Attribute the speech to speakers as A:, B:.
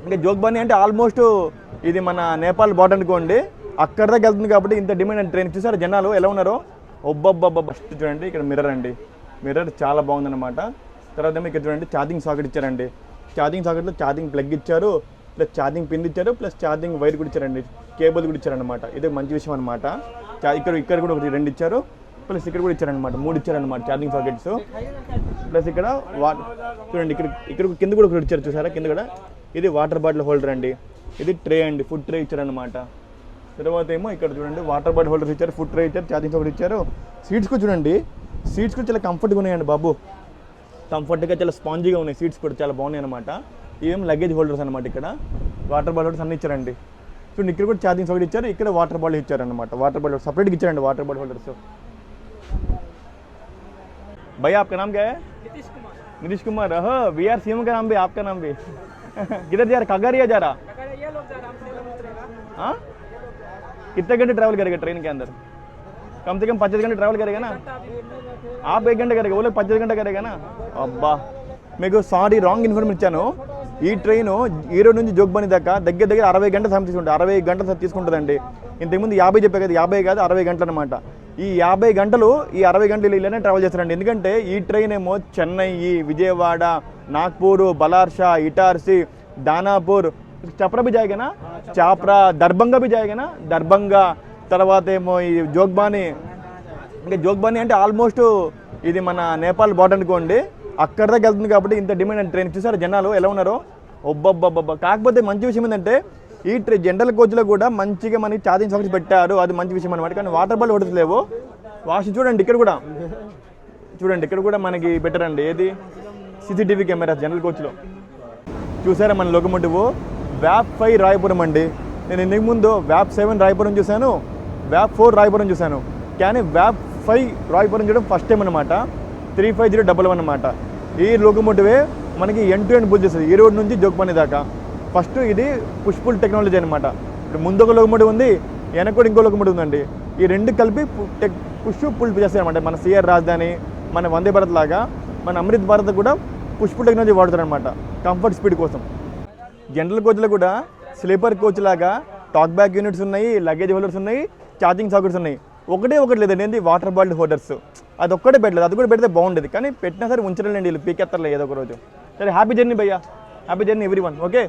A: ఇంకా జోగ్బాని అంటే ఆల్మోస్ట్ ఇది మన నేపాల్ బార్డర్ అనుకోండి, అక్కడ దాకా వెళ్తుంది కాబట్టి ఇంత డిమాండ్ అండ్ ట్రైన్. చూసారు జనాలు ఎలా ఉన్నారో, ఒబ్బబ్బబ్బ. ఫస్ట్ చూడండి ఇక్కడ మిర్రర్ అండి, మిర్రర్ చాలా బాగుందన్నమాట. తర్వాత ఏమో ఇక్కడ చూడండి ఛార్జింగ్ సాకెట్ ఇచ్చారండి. ఛార్జింగ్ సాకెట్లో ఛార్జింగ్ ప్లగ్ ఇచ్చారు, ప్లస్ ఛార్జింగ్ పిన్ ఇచ్చారు, ప్లస్ ఛార్జింగ్ వైర్ కూడా ఇచ్చారండి, కేబుల్ కూడా ఇచ్చారనమాట. ఇది మంచి విషయం అనమాట. ఇక్కడ కూడా ఒకటి 2 ఇచ్చారు, ప్లస్ ఇక్కడ కూడా ఇచ్చారనమాట, 3 ఇచ్చారనమాట ఛార్జింగ్ సాకెట్స్. ప్లస్ ఇక్కడ చూడండి ఇక్కడ కింద కూడా ఒకటి ఇచ్చారు చూసారా, కింద కూడా. ఇది వాటర్ బాటిల్ హోల్డర్ అండి, ఇది ట్రే అండి, ఫుడ్ ట్రే ఇచ్చారనమాట. తర్వాత ఏమో ఇక్కడ చూడండి వాటర్ బాటిల్ హోల్డర్స్ ఇచ్చారు, ఫుడ్ ట్రే ఇచ్చారు, ఛార్జింగ్ సాకెట్ ఇచ్చారు. సీట్స్ కూడా చూడండి, సీట్స్ కూడా చాలా కంఫర్ట్గా ఉన్నాయండి బాబు, కంఫర్ట్గా చాలా స్పాంజీగా ఉన్నాయి సీట్స్ కూడా, చాలా బాగున్నాయి అనమాట. ఇవేం లగేజ్ హోల్డర్స్ అనమాట, ఇక్కడ వాటర్ బాటిల్ హోల్డర్స్ అన్నీ ఇచ్చారండి. చూడండి ఇక్కడ కూడా ఛార్జింగ్ సాకెట్ ఇచ్చారు, ఇక్కడ వాటర్ బాటిల్ ఇచ్చారనమాట. వాటర్ బాటిల్ సపరేట్గా ఇచ్చారండి వాటర్ బాటిల్ హోల్డర్స్. भैया आपका नाम क्या है? नीतीश कुमार. बिहार सीएम का नाम भी, आपका नाम भी. किधर जा रहा? खगड़िया जा रहा? हाँ, कितने घंटे ट्रैवल करेगा ट्रेन के अंदर? कम से कम 25 घंटे ट्रैवल करेगा ना. आप 1 घंटे करेगा, वो लोग 25 घंटे करेगा ना. అబ్బా మీకు సారీ రాంగ్ ఇన్ఫర్మేషన్ ఇచ్చాను. ఈ ట్రైన్ ఈరోజు నుంచి జోగ్బాని దాకా దగ్గర 60 గంటల సమయం తీసుకుంటుంది, 60 గంటలు తీసుకుంటుందండి. ఇంతకుముందు 50 చెప్పే కదా, 50 కాదు 60 గంటలు అనమాట. ఈ 50 గంటలు ఈ 60 గంటలు ఇలానే ట్రావెల్ చేస్తారండి. ఎందుకంటే ఈ ట్రైన్ ఏమో చెన్నై, విజయవాడ, నాగ్పూర్, బలార్షా, ఇటార్సి, దానాపూర్, చప్రా भी जाएगा ना, చాప్రా, దర్భంగా भी जाएगा ना, దర్భంగా. తర్వాత ఏమో ఈ జోగ్బాని. ఇంకా జోగ్బాని అంటే ఆల్మోస్ట్ ఇది మన నేపాల్ బార్డర్ అనుకోండి, అక్కడ దాకా వెళ్తుంది కాబట్టి ఇంత డిమాండ్ అండ్ ట్రైన్. చూసారు జనాలు ఎలా ఉన్నారో, ఒబ్బబ్బబ్బబ్బ. కాకపోతే మంచి విషయం ఏంటంటే ఈ జనరల్ కోచ్లో కూడా మంచిగా మనకి ఛార్జింగ్ సాకెట్స్ పెట్టారు, అది మంచి విషయం అనమాట. కానీ వాటర్ బాటిల్ హోల్డర్స్ లేవు. వాష్ చూడండి ఇక్కడ కూడా, చూడండి ఇక్కడ కూడా మనకి పెట్టారండి. ఏది CCTV కెమెరాస్ జనరల్ కోచ్లో. చూసారా మన లోకమోటివ్ వ్యాప్ 5 రాయపురం అండి. నేను ఇంతకు ముందు వ్యాప్ 7 రాయపురం చూశాను, వ్యాప్ 4 రాయపురం చూశాను, కానీ వ్యాప్ 5 రాయపురం చూడడం ఫస్ట్ టైం అనమాట. 35011 అనమాట. ఈ లోకమోటివే మనకి end-to-end బుల్ చేస్తుంది ఈ రోడ్ నుంచి జోగ్బాని దాకా. ఫస్ట్ ఇది పుష్ పుల్ టెక్నాలజీ అనమాట. ఇప్పుడు ముందు ఒక లోకమోటివ్ ఉంది, వెనక కూడా ఇంకో లోకమోటివ్ ఉందండి. ఈ రెండు కలిపి పుష్ పుల్ చేస్తాయి అనమాట. మన CR రాజధాని, మన వందే భారత్ లాగా మన అమృత్ భారత్ కూడా పుష్ పుల్ టెక్నాలజీ వాడుతారు అనమాట, కంఫర్ట్ స్పీడ్ కోసం. జనరల్ కోచ్లో కూడా స్లీపర్ కోచ్ లాగా టాక్ బ్యాక్ యూనిట్స్ ఉన్నాయి, లగేజ్ హోల్డర్స్ ఉన్నాయి, ఛార్జింగ్ సాకెట్స్ ఉన్నాయి. ఒకటి లేదండి, ఏంటి వాటర్ బాటిల్ హోల్డర్స్. అది ఒక్కటే పెట్టలేదు, అది కూడా పెడితే బాగుండేది, కానీ పెట్టినా సరే ఉంచలేండి వీళ్ళు, పీకెత్తర్లే ఏదో ఒక రోజు. సరే హ్యాపీ జర్నీ భయ్యా, happy journey every one. Okay.